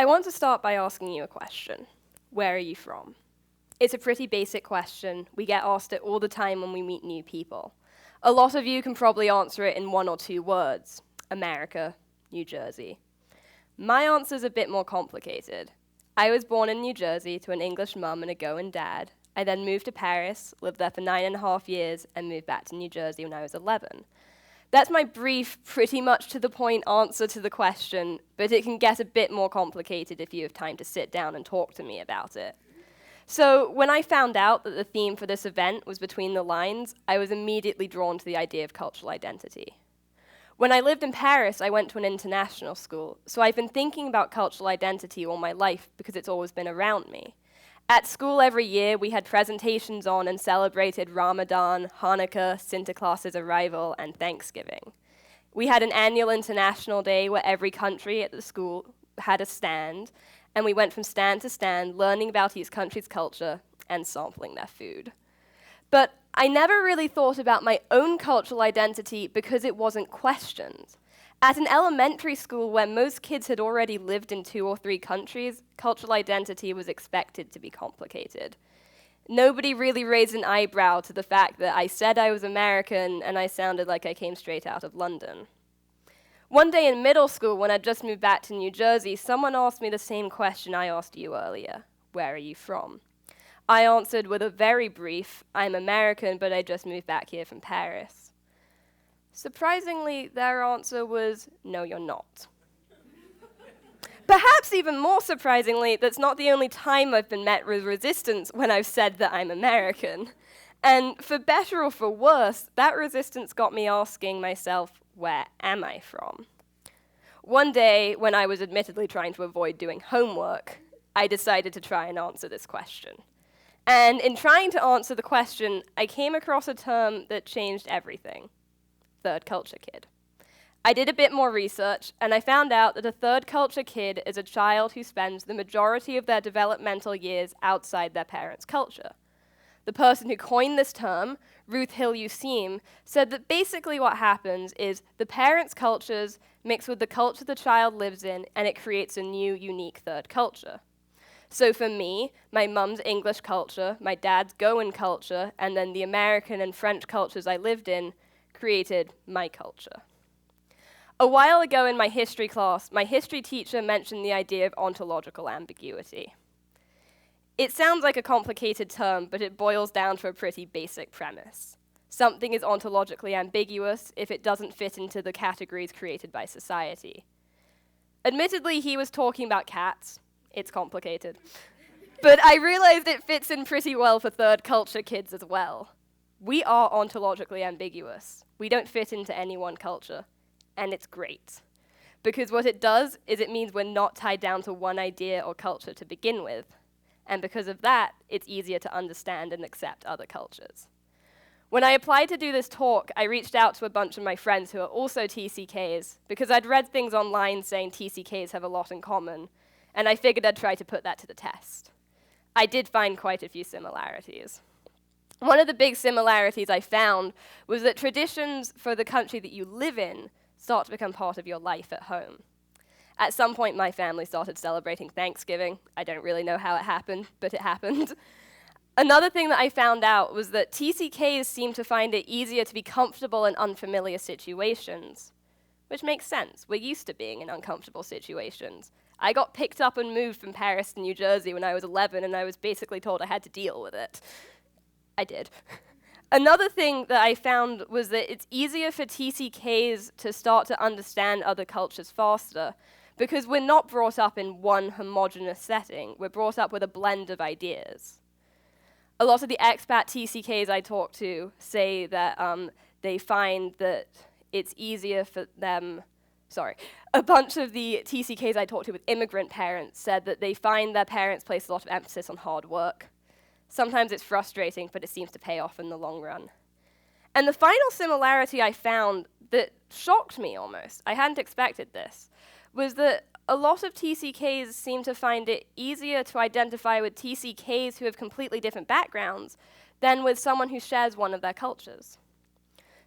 I want to start by asking you a question. Where are you from? It's a pretty basic question. We get asked it all the time when we meet new people. A lot of you can probably answer it in 1 or 2 words. America, New Jersey. My answer's a bit more complicated. I was born in New Jersey to an English mum and a Goan dad. I then moved to Paris, lived there for 9.5 years, and moved back to New Jersey when I was 11. That's my brief, pretty much to the point answer to the question, but it can get a bit more complicated if you have time to sit down and talk to me about it. So when I found out that the theme for this event was between the lines, I was immediately drawn to the idea of cultural identity. When I lived in Paris, I went to an international school, so I've been thinking about cultural identity all my life because it's always been around me. At school every year, we had presentations on and celebrated Ramadan, Hanukkah, Sinterklaas's arrival, and Thanksgiving. We had an annual international day where every country at the school had a stand, and we went from stand to stand learning about each country's culture and sampling their food. But I never really thought about my own cultural identity because it wasn't questioned. At an elementary school where most kids had already lived in 2 or 3 countries, cultural identity was expected to be complicated. Nobody really raised an eyebrow to the fact that I said I was American and I sounded like I came straight out of London. One day in middle school, when I'd just moved back to New Jersey, someone asked me the same question I asked you earlier. Where are you from? I answered with a very brief, I'm American, but I just moved back here from Paris. Surprisingly, their answer was, no, you're not. Perhaps even more surprisingly, that's not the only time I've been met with resistance when I've said that I'm American. And for better or for worse, that resistance got me asking myself, where am I from? One day, when I was admittedly trying to avoid doing homework, I decided to try and answer this question. And in trying to answer the question, I came across a term that changed everything. Third culture kid. I did a bit more research, and I found out that a third culture kid is a child who spends the majority of their developmental years outside their parents' culture. The person who coined this term, Ruth Hill-Useem, said that basically what happens is the parents' cultures mix with the culture the child lives in, and it creates a new, unique third culture. So for me, my mum's English culture, my dad's Goan culture, and then the American and French cultures I lived in created my culture. A while ago in my history class, my history teacher mentioned the idea of ontological ambiguity. It sounds like a complicated term, but it boils down to a pretty basic premise. Something is ontologically ambiguous if it doesn't fit into the categories created by society. Admittedly, he was talking about cats. It's complicated. But I realized it fits in pretty well for third culture kids as well. We are ontologically ambiguous. We don't fit into any one culture, and it's great. Because what it does is it means we're not tied down to one idea or culture to begin with, and because of that, it's easier to understand and accept other cultures. When I applied to do this talk, I reached out to a bunch of my friends who are also TCKs, because I'd read things online saying TCKs have a lot in common, and I figured I'd try to put that to the test. I did find quite a few similarities. One of the big similarities I found was that traditions for the country that you live in start to become part of your life at home. At some point, my family started celebrating Thanksgiving. I don't really know how it happened, but it happened. Another thing that I found out was that TCKs seem to find it easier to be comfortable in unfamiliar situations, which makes sense. We're used to being in uncomfortable situations. I got picked up and moved from Paris to New Jersey when I was 11, and I was basically told I had to deal with it. I did. Another thing that I found was that it's easier for TCKs to start to understand other cultures faster because we're not brought up in one homogenous setting. We're brought up with a blend of ideas. A lot of the expat TCKs I talk to say that they find that it's easier for them. A bunch of the TCKs I talked to with immigrant parents said that they find their parents place a lot of emphasis on hard work. Sometimes it's frustrating, but it seems to pay off in the long run. And the final similarity I found that shocked me almost, I hadn't expected this, was that a lot of TCKs seem to find it easier to identify with TCKs who have completely different backgrounds than with someone who shares one of their cultures.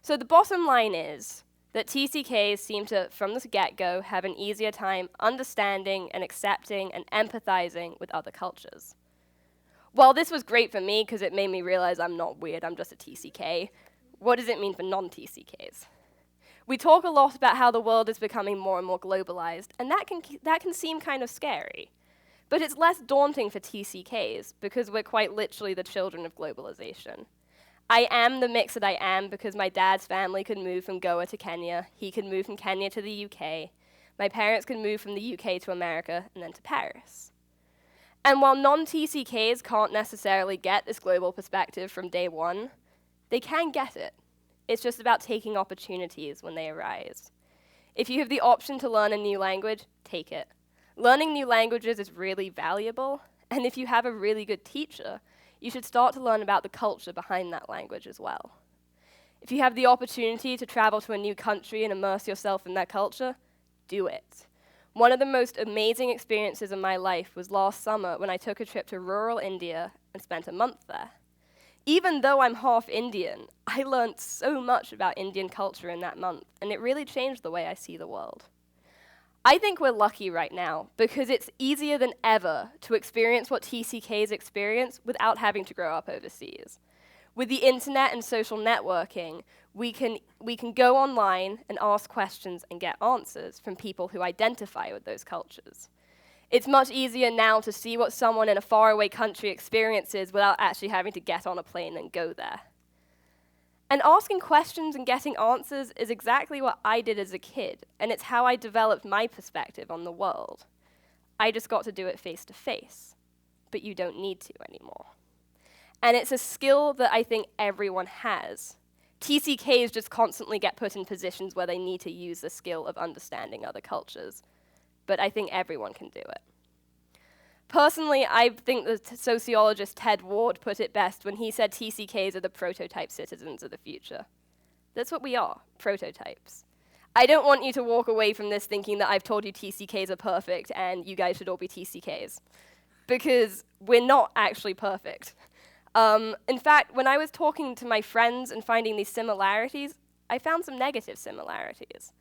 So the bottom line is, that TCKs seem to, from the get-go, have an easier time understanding and accepting and empathizing with other cultures. While this was great for me because it made me realize I'm not weird, I'm just a TCK, what does it mean for non-TCKs? We talk a lot about how the world is becoming more and more globalized, and that can seem kind of scary. But it's less daunting for TCKs because we're quite literally the children of globalization. I am the mix that I am because my dad's family could move from Goa to Kenya, he could move from Kenya to the UK, my parents could move from the UK to America and then to Paris. And while non-TCKs can't necessarily get this global perspective from day one, they can get it. It's just about taking opportunities when they arise. If you have the option to learn a new language, take it. Learning new languages is really valuable, and if you have a really good teacher, you should start to learn about the culture behind that language as well. If you have the opportunity to travel to a new country and immerse yourself in that culture, do it. One of the most amazing experiences of my life was last summer when I took a trip to rural India and spent a month there. Even though I'm half Indian, I learned so much about Indian culture in that month, and it really changed the way I see the world. I think we're lucky right now because it's easier than ever to experience what TCKs experience without having to grow up overseas. With the internet and social networking, we can go online and ask questions and get answers from people who identify with those cultures. It's much easier now to see what someone in a faraway country experiences without actually having to get on a plane and go there. And asking questions and getting answers is exactly what I did as a kid, and it's how I developed my perspective on the world. I just got to do it face to face, but you don't need to anymore. And it's a skill that I think everyone has. TCKs just constantly get put in positions where they need to use the skill of understanding other cultures, but I think everyone can do it. Personally, I think the sociologist Ted Ward put it best when he said TCKs are the prototype citizens of the future. That's what we are, prototypes. I don't want you to walk away from this thinking that I've told you TCKs are perfect and you guys should all be TCKs, because we're not actually perfect. In fact, when I was talking to my friends and finding these similarities, I found some negative similarities.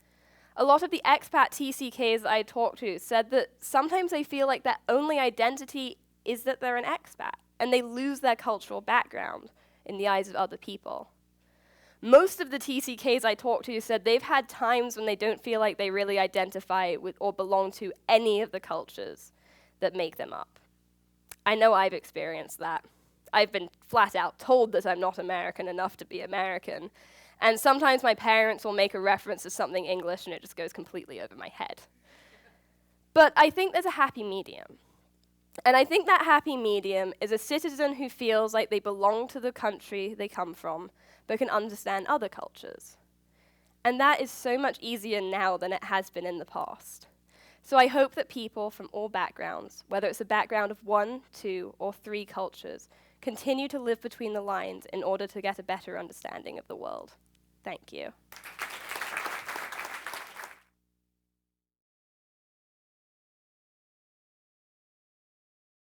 A lot of the expat TCKs I talked to said that sometimes they feel like their only identity is that they're an expat, and they lose their cultural background in the eyes of other people. Most of the TCKs I talked to said they've had times when they don't feel like they really identify with or belong to any of the cultures that make them up. I know I've experienced that. I've been flat out told that I'm not American enough to be American. And sometimes my parents will make a reference to something English and it just goes completely over my head. But I think there's a happy medium. And I think that happy medium is a citizen who feels like they belong to the country they come from, but can understand other cultures. And that is so much easier now than it has been in the past. So I hope that people from all backgrounds, whether it's a background of 1, 2, or 3 cultures, continue to live between the lines in order to get a better understanding of the world. Thank you.